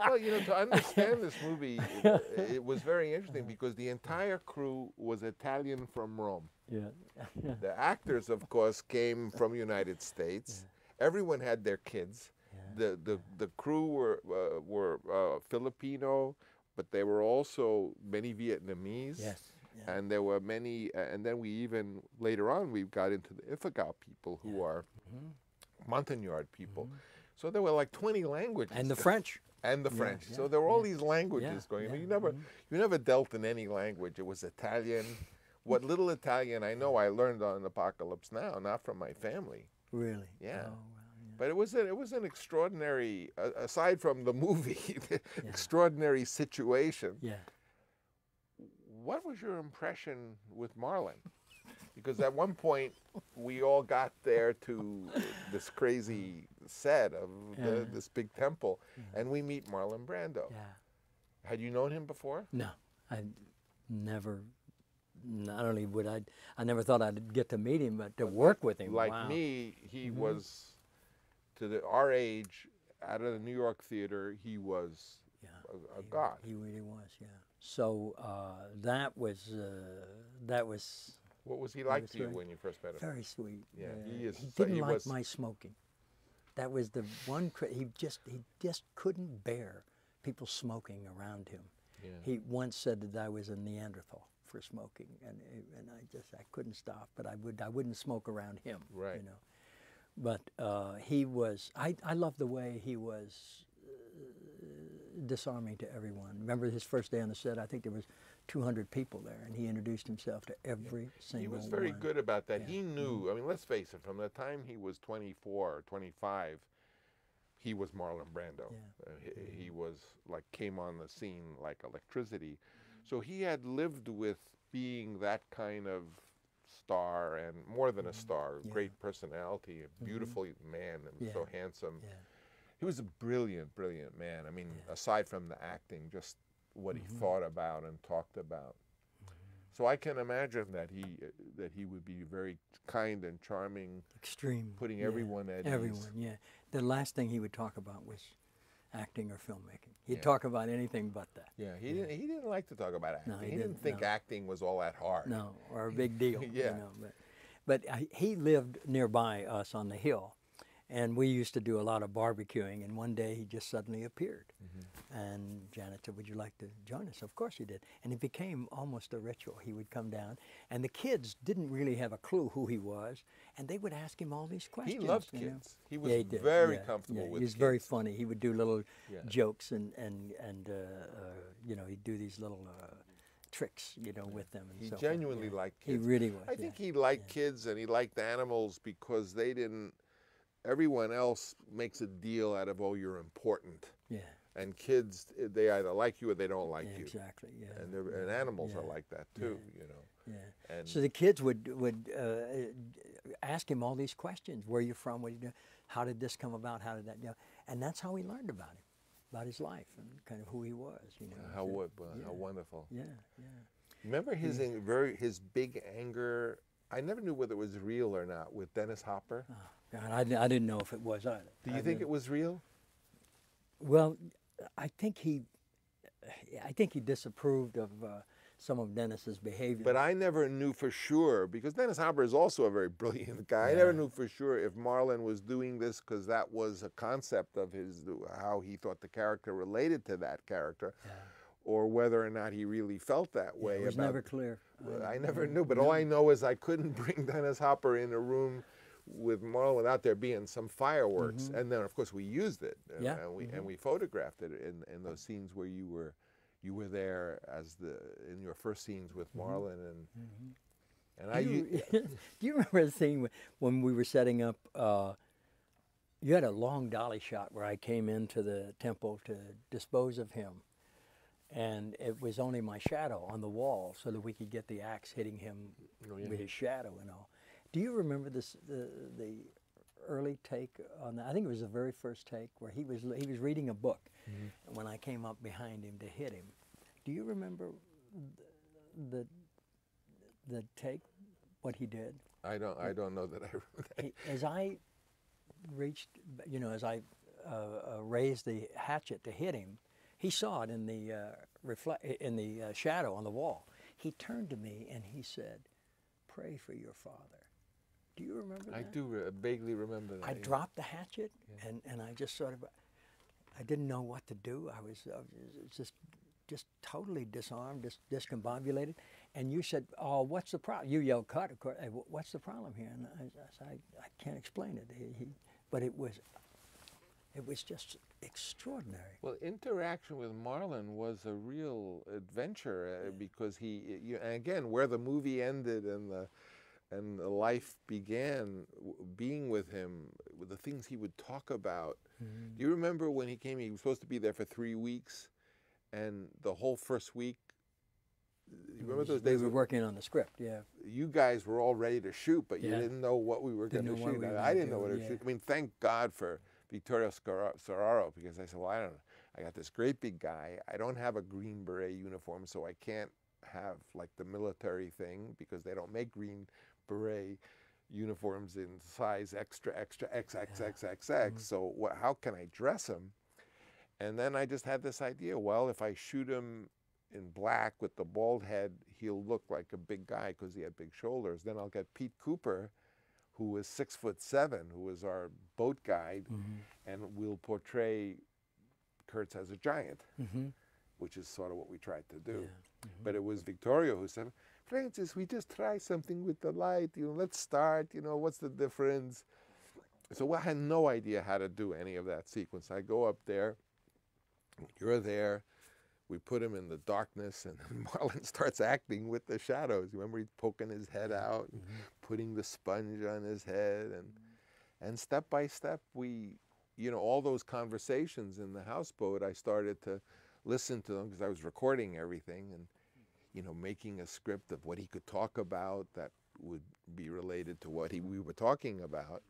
Well, you know, to understand this movie, it was very interesting because the entire crew was Italian from Rome. Yeah. The actors, of course, came from United States. Everyone had their kids. The crew were Filipino, but there were also many Vietnamese. Yes. Yeah. And there were many, and then we even, later on, we got into the Ifugao people who are Montagnard people. So there were like 20 languages. And the French. And the French. So there were all these languages going. I mean, you never dealt in any language. It was Italian. What little Italian I know, I learned on Apocalypse Now, not from my family. Really? Yeah. Oh, wow, But it was an extraordinary, aside from the movie, extraordinary situation. Yeah. What was your impression with Marlon? Because at one point, we all got there to this crazy set of this big temple, and we meet Marlon Brando. Yeah. Had you known him before? No, I never. Not only would I never thought I'd get to meet him, but to work with him. Like wow. me, he was, our age, out of the New York theater, he was a god. He really was, yeah. So that was. What was he like to you when you first met him? Very sweet. Yeah, he didn't like my smoking. That was the one. He just couldn't bear people smoking around him. Yeah. He once said that I was a Neanderthal for smoking, and I couldn't stop. But I wouldn't smoke around him. Right. You know. But he was. I loved the way he was disarming to everyone. Remember his first day on the set? I think there was 200 people there, and he introduced himself to every single one. He was very good about that. Yeah. He knew, I mean, let's face it, from the time he was 24 or 25, he was Marlon Brando. Yeah. He was like, came on the scene like electricity. So he had lived with being that kind of star, and more than a star, great personality, a beautiful man, and so handsome. Yeah. He was a brilliant, brilliant man. I mean, aside from the acting, just what he thought about and talked about. So I can imagine that he would be very kind and charming. Extreme. Putting everyone at ease. Everyone, yeah. The last thing he would talk about was acting or filmmaking. He'd talk about anything but that. Yeah, he didn't like to talk about acting. No, he didn't think acting was all that hard. No, or a big deal. Yeah. You know, but he lived nearby us on the hill. And we used to do a lot of barbecuing, and one day he just suddenly appeared. And Janet said, "Would you like to join us?" Of course he did. And it became almost a ritual. He would come down, and the kids didn't really have a clue who he was, and they would ask him all these questions. He loved kids. He was very comfortable with kids. He was very funny. He would do little jokes, and you know, he'd do these little tricks, you know, with them. And he so genuinely liked kids. He really was. I think he liked kids, and he liked animals because they didn't. Everyone else makes a deal out of, oh, you're important. Yeah. And kids, they either like you or they don't like you. Exactly. Yeah. And animals are like that too. You know. Yeah. And so the kids would ask him all these questions: Where are you from? What do you do? How did this come about? How did that? You know? And that's how we learned about him, about his life, and kind of who he was. You know. How wonderful. Yeah. Yeah. Remember his his big anger. I never knew whether it was real or not with Dennis Hopper. Oh, God, I didn't know if it was either. Do you think it was real? Well, I think he disapproved of some of Dennis's behavior. But I never knew for sure, because Dennis Hopper is also a very brilliant guy. I never knew for sure if Marlon was doing this because that was a concept of his, how he thought the character related to that character. Yeah. Or whether or not he really felt that way. It was never clear. I never knew, but all I know is I couldn't bring Dennis Hopper in a room with Marlon without there being some fireworks. And then, of course, we used it, and we photographed it in those scenes where you were there as in your first scenes with Marlon, do you remember the scene when we were setting up? You had a long dolly shot where I came into the temple to dispose of him. And it was only my shadow on the wall so that we could get the axe hitting him with his shadow and all. Do you remember the early take on that? I think it was the very first take where he was reading a book, and when I came up behind him to hit him. Do you remember the take, what he did? I don't know that I remember that. As I reached, you know, as I raised the hatchet to hit him, he saw it in the shadow on the wall. He turned to me and he said, "Pray for your father." Do you remember that? I do vaguely remember that. I dropped the hatchet and I just sort of, I didn't know what to do. I was just totally disarmed, discombobulated. And you said, "Oh, what's the problem?" You yelled, "Cut!" Of course. Hey, what's the problem here? And I said, I can't explain it. But it was just extraordinary. Well, interaction with Marlon was a real adventure because and again, where the movie ended and the life began, being with him, with the things he would talk about. Do you remember when he came? He was supposed to be there for 3 weeks, and the whole first week. You remember those days? We were working on the script. Yeah. You guys were all ready to shoot, but you didn't know what we were going to shoot. I didn't know what to shoot. I mean, thank God for Vittorio Storaro, because I said, well, I got this great big guy. I don't have a Green Beret uniform, so I can't have like the military thing because they don't make Green Beret uniforms in size extra, extra, XXXXX. So how can I dress him? And then I just had this idea, well, if I shoot him in black with the bald head, he'll look like a big guy because he had big shoulders. Then I'll get Pete Cooper, who was 6'7", who was our boat guide, and we'll portray Kurtz as a giant, which is sort of what we tried to do. But it was Vittorio who said, Francis, we just try something with the light, let's start, what's the difference? So I had no idea how to do any of that sequence. I go up there, you're there, we put him in the darkness, and then Marlon starts acting with the shadows. Remember, he's poking his head out, and putting the sponge on his head, and step by step, we, all those conversations in the houseboat, I started to listen to them because I was recording everything and, making a script of what he could talk about that would be related to what we were talking about,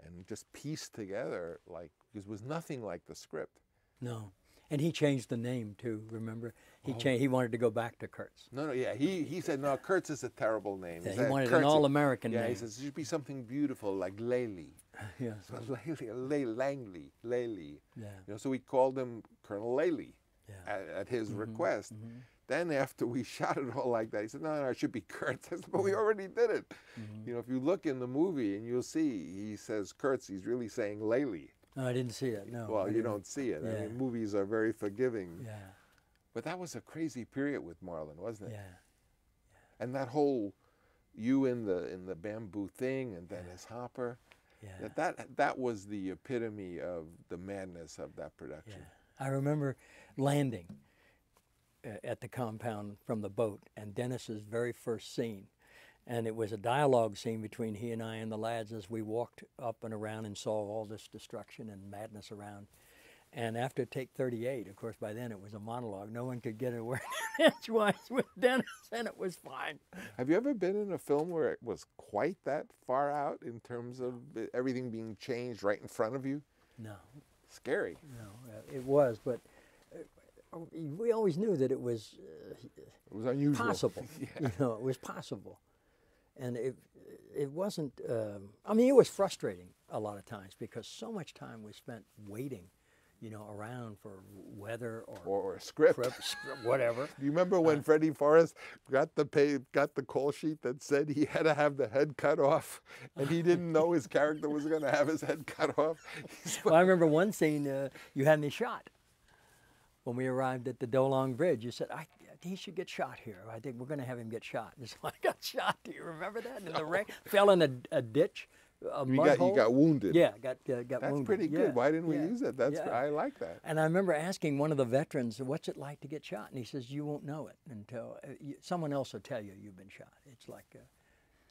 and just piece together, because it was nothing like the script. No. And he changed the name too, remember? He wanted to go back to Kurtz. No, yeah, he said, no, Kurtz is a terrible name. Yeah, he wanted an all-American name. Yeah, he says, it should be something beautiful, like Lely. Yeah. So Langley, Lely. Yeah. So we called him Colonel Lely at his request. Then after we shot it all like that, he said, no, it should be Kurtz. I said, but we already did it. If you look in the movie and you'll see, he says Kurtz, he's really saying Lely. No, I didn't see it, no. Well, you don't see it. I mean, movies are very forgiving. Yeah. But that was a crazy period with Marlon, wasn't it? Yeah. And that whole, you in the bamboo thing, and Dennis Hopper, that was the epitome of the madness of that production. Yeah. I remember landing at the compound from the boat, and Dennis's very first scene. And it was a dialogue scene between he and I and the lads as we walked up and around and saw all this destruction and madness around. And after take 38, of course, by then it was a monologue. No one could get a word edgewise with Dennis, and it was fine. Have you ever been in a film where it was quite that far out in terms of everything being changed right in front of you? No. Scary. No, it was, but we always knew that it was unusual. Possible. It was possible. And it wasn't, I mean, it was frustrating a lot of times because so much time was spent waiting, around for weather or a script, whatever. Do you remember when Freddie Forrest got the call sheet that said he had to have the head cut off, and he didn't know his character was going to have his head cut off? Well, I remember one scene, you had me shot. When we arrived at the Dolong Bridge, you said, he should get shot here. I think we're going to have him get shot. And so I got shot. Do you remember that? In the rain, fell in a ditch, a mud hole. You got wounded. Yeah, got wounded. That's pretty good. Why didn't we use it? I like that. And I remember asking one of the veterans, what's it like to get shot? And he says, you won't know it until someone else will tell you you've been shot. It's like...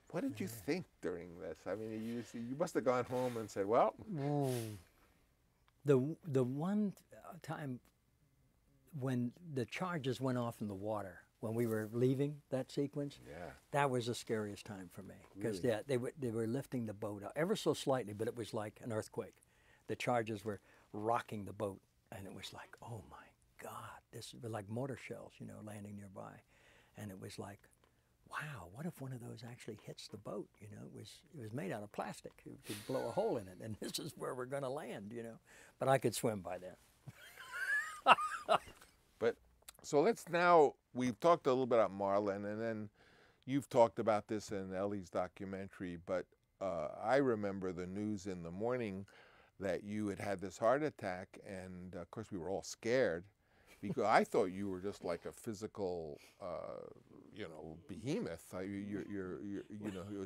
what did you think during this? I mean, you must have gone home and said, well... The one time... when the charges went off in the water, when we were leaving that sequence, that was the scariest time for me. Because they were lifting the boat up ever so slightly, but it was like an earthquake. The charges were rocking the boat, and it was like, oh my God, this was like mortar shells, landing nearby. And it was like, wow, what if one of those actually hits the boat? It was made out of plastic. It could blow a hole in it, and this is where we're going to land, But I could swim by then. But so we've talked a little bit about Marlon, and then you've talked about this in Ellie's documentary, but I remember the news in the morning that you had this heart attack, and of course we were all scared because I thought you were just like a physical, behemoth. You're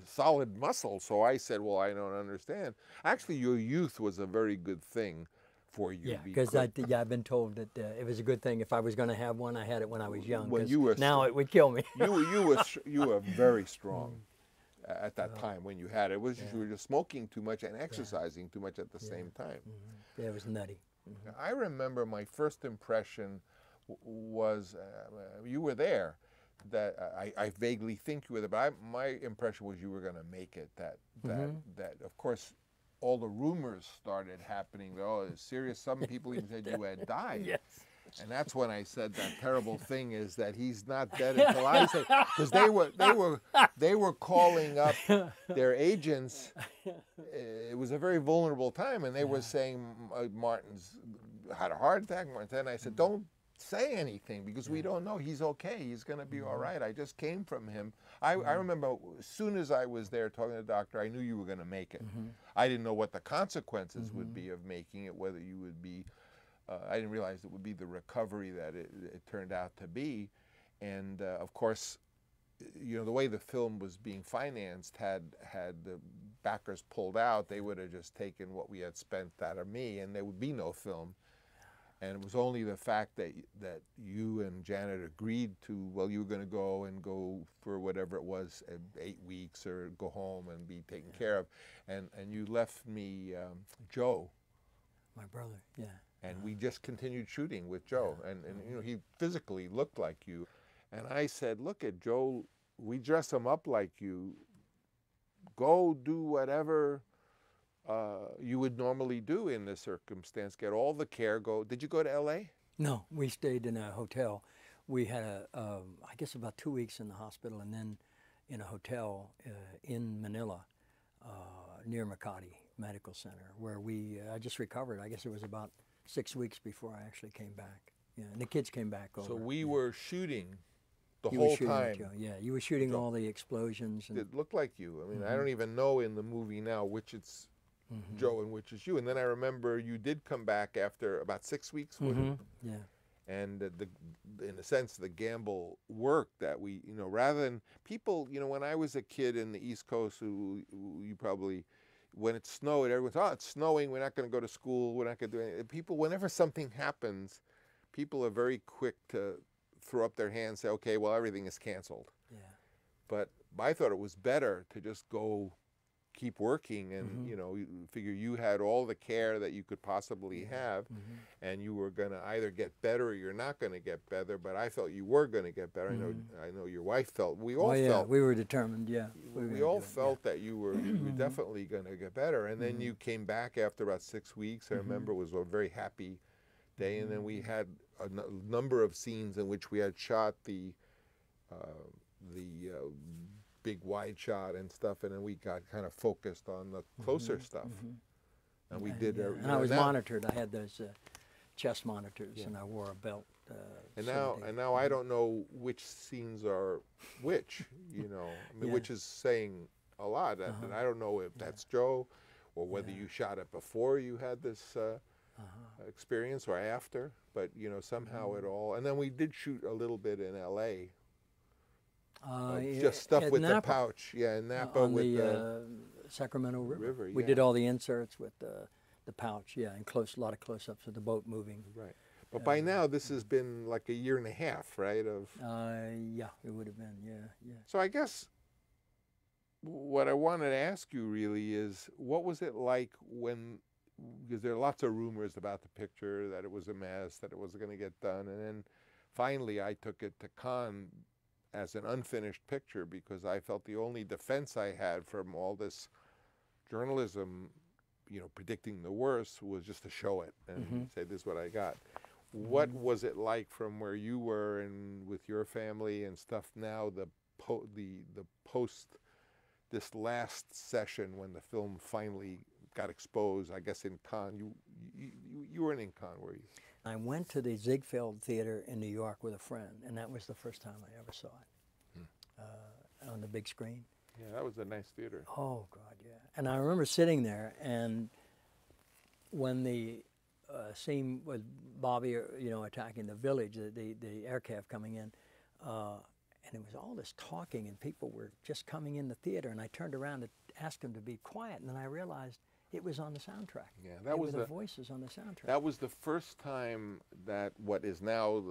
solid muscle. So I said, well, I don't understand. Actually, your youth was a very good thing for you. Yeah, because I've been told that it was a good thing if I was going to have one, I had it when I was young. When it would kill me. you were very strong at that time when you had it. You were just smoking too much and exercising too much at the same time. Yeah, it was nutty. I remember my first impression was you were there. That I vaguely think you were there, but my impression was you were going to make it. That of course. all the rumors started happening. Oh, it's serious. Some people even said you had died. Yes. And that's when I said that terrible thing is that he's not dead until I say, because they were calling up their agents. It was a very vulnerable time, and they were saying Martin's had a heart attack. And I said, don't say anything because we don't know. He's okay. He's going to be all right. I just came from him. I remember as soon as I was there talking to the doctor, I knew you were going to make it. I didn't know what the consequences would be of making it, whether you would be, I didn't realize it would be the recovery that it turned out to be. And of course, you know, the way the film was being financed, had the backers pulled out, they would have just taken what we had spent out of me, and there would be no film. And it was only the fact that you and Janet agreed to, well, you were going to go for whatever it was, 8 weeks, or go home and be taken care of. And you left me Joe. My brother, yeah. And we just continued shooting with Joe. And you know, he physically looked like you. And I said, look at Joe, we dress him up like you. Go do whatever you would normally do in this circumstance. Get all the care. Go. Did you go to L.A.? No, we stayed in a hotel. We had I guess about 2 weeks in the hospital, and then in a hotel in Manila, near Makati Medical Center, where I just recovered. I guess it was about 6 weeks before I actually came back. Yeah, and the kids came back over. So we were shooting the You whole were shooting time. yeah, you were shooting all the explosions. And It looked like you. I mean, I don't even know in the movie now which it's Joe and which is you. And then I remember you did come back after about 6 weeks. Yeah. And in a sense, the gamble worked that we, you know, rather than people, you know, when I was a kid in the East Coast, who you probably, when it snowed, everyone's, oh, it's snowing, we're not going to go to school, we're not going to do anything. People, whenever something happens, people are very quick to throw up their hands and say, okay, well, everything is canceled. Yeah. But I thought it was better to just go keep working, and you know, you figure you had all the care that you could possibly have, and you were going to either get better or you're not going to get better. But I felt you were going to get better. I know your wife felt. We all felt. We were determined. Yeah, we all felt that you were definitely going to get better. And then you came back after about 6 weeks. I remember it was a very happy day, and then we had a number of scenes in which we had shot the big wide shot and stuff, and then we got kind of focused on the closer stuff. And we did. And I was monitored. I had those chest monitors, and I wore a belt. And now I don't know which scenes are which. You know, I mean, which is saying a lot. And I don't know if that's Joe, or whether you shot it before you had this experience or after. But you know, somehow it all. And then we did shoot a little bit in L.A. Just stuff with Napa. the pouch, in Napa on with the Sacramento River. We yeah. did all the inserts with the pouch, and a lot of close-ups of the boat moving. Right, but by now this has been like a year and a half, right? Yeah, it would have been, yeah. So I guess what I wanted to ask you really is, what was it like when? Because there are lots of rumors about the picture, that it was a mess, that it wasn't going to get done, and then finally I took it to Cannes as an unfinished picture, because I felt the only defense I had from all this journalism, you know, predicting the worst, was just to show it and say, this is what I got. What was it like from where you were and with your family and stuff now, the post, this last session when the film finally got exposed, I guess in Cannes? You weren't in Cannes, were you? I went to the Ziegfeld Theater in New York with a friend, and that was the first time I ever saw it on the big screen. Yeah, that was a nice theater. Oh, God, yeah. And I remember sitting there, and when the scene with Bobby, you know, attacking the village, the aircraft coming in, and it was all this talking, and people were just coming in the theater, and I turned around to ask them to be quiet, and then I realized it was on the soundtrack. Yeah, that was the voices on the soundtrack. That was the first time that what is now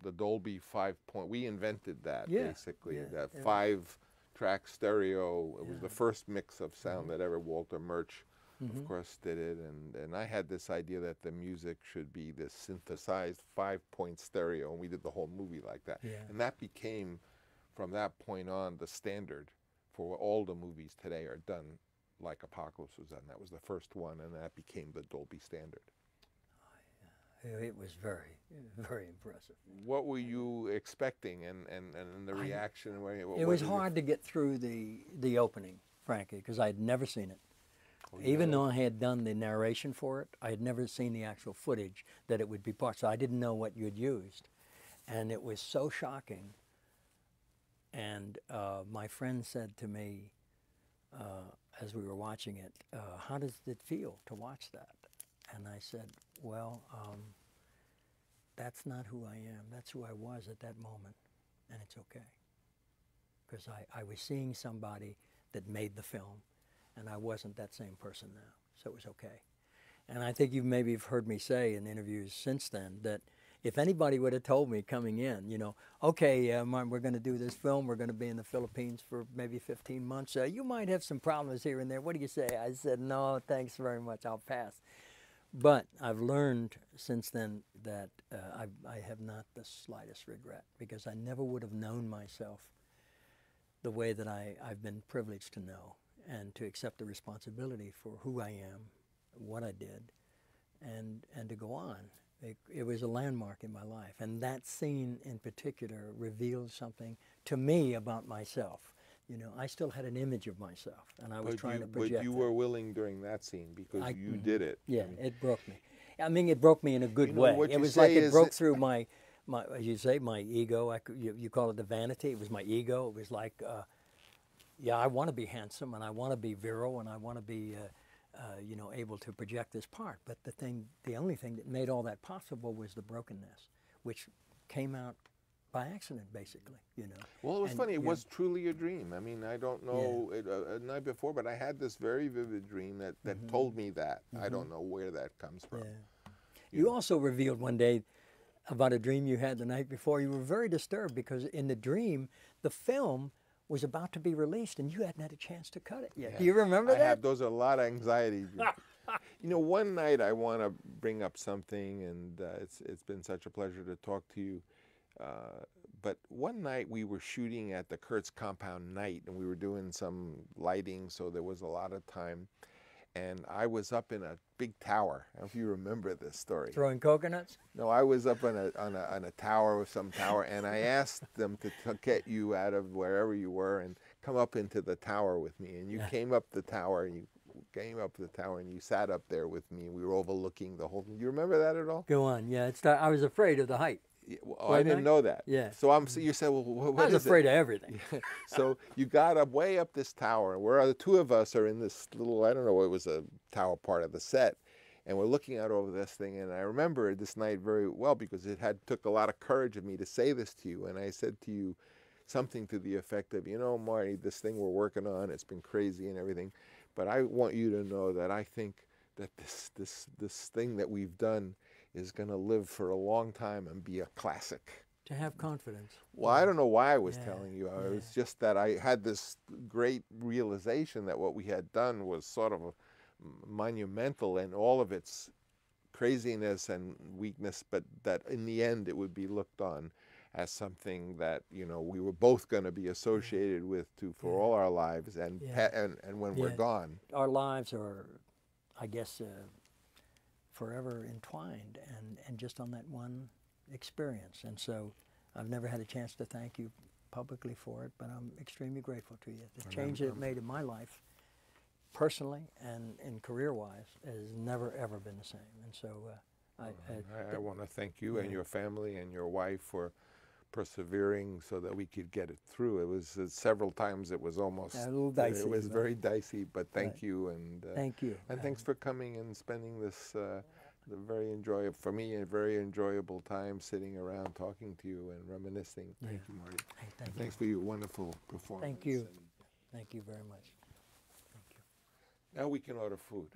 the Dolby 5 point. We invented that basically. That 5-track stereo. It was the first mix of sound that ever. Walter Murch, of course, did it, and I had this idea that the music should be this synthesized 5-point stereo, and we did the whole movie like that. Yeah. And that became, from that point on, the standard for all the movies today are done like Apocalypse was done. That was the first one, and that became the Dolby standard. It was very, very impressive. What were you expecting, and the reaction? It was hard to get through the opening, frankly, because I had never seen it. Oh, Even though I had done the narration for it, I had never seen the actual footage that it would be part. So I didn't know what you had used, and it was so shocking. And my friend said to me, as we were watching it, how does it feel to watch that? And I said, well, that's not who I am. That's who I was at that moment, and it's okay. Because I was seeing somebody that made the film, and I wasn't that same person now, so it was okay. And I think you've heard me say in interviews since then that if anybody would have told me coming in, you know, okay, we're going to do this film, we're going to be in the Philippines for maybe 15 months, you might have some problems here and there, what do you say? I said, no, thanks very much, I'll pass. But I've learned since then that I have not the slightest regret, because I never would have known myself the way that I've been privileged to know, and to accept the responsibility for who I am, what I did, and to go on. It was a landmark in my life, and that scene in particular revealed something to me about myself. You know, I still had an image of myself, and I was trying to project But you were willing during that scene, because you did it. Yeah, I mean, it broke me. I mean, it broke me in a good way. It was like it broke through my, as you say, my ego. You call it the vanity. It was my ego. It was like, yeah, I want to be handsome, and I want to be virile, and I want to be, you know, able to project this part. But the only thing that made all that possible was the brokenness, which came out by accident, basically, you know. Well, it was funny. It was truly a dream. I mean, I don't know a night before, but I had this very vivid dream that told me that. I don't know where that comes from. Yeah. You also revealed one day about a dream you had the night before. You were very disturbed because in the dream, the film was about to be released, and you hadn't had a chance to cut it yet. Yeah. Do you remember that? Those are a lot of anxiety. You know, one night I want to bring up something, and it's been such a pleasure to talk to you. But one night we were shooting at the Kurtz compound night, and we were doing some lighting, so there was a lot of time. And I was up in a big tower. I don't know if you remember this story. Throwing coconuts? No, I was up on a tower, with some tower, and I asked them to get you out of wherever you were and come up into the tower with me. And you came up the tower, and you sat up there with me. We were overlooking the whole thing. Do you remember that at all? Go on. Yeah, I was afraid of the height. Yeah, well, I didn't know that. Yeah. So you said, well, what is it? I was afraid of everything. So you got up way up this tower, and the two of us are in this little, I don't know, it was a tower part of the set, and we're looking out over this thing. And I remember this night very well, because it took a lot of courage of me to say this to you. And I said to you something to the effect of, you know, Marty, this thing we're working on, it's been crazy and everything, but I want you to know that I think that this thing that we've done is going to live for a long time and be a classic. To have confidence. Well, I don't know why I was telling you. It was just that I had this great realization that what we had done was sort of monumental in all of its craziness and weakness, but that in the end it would be looked on as something that, you know, we were both going to be associated with for all our lives, and when we're gone. Our lives are, I guess, forever entwined and just on that one experience. And so I've never had a chance to thank you publicly for it, but I'm extremely grateful to you. The change that it made in my life, personally and career-wise, has never, ever been the same. And so I want to thank you and your family and your wife for persevering so that we could get it through. It was several times it was almost a little dicey. It was very dicey, but thank you, and thank you, and thanks for coming and spending this very enjoyable time sitting around talking to you and reminiscing. Thank you, Marty. Hey, thanks for your wonderful performance. Thank you. Thank you very much. Thank you. Now we can order food.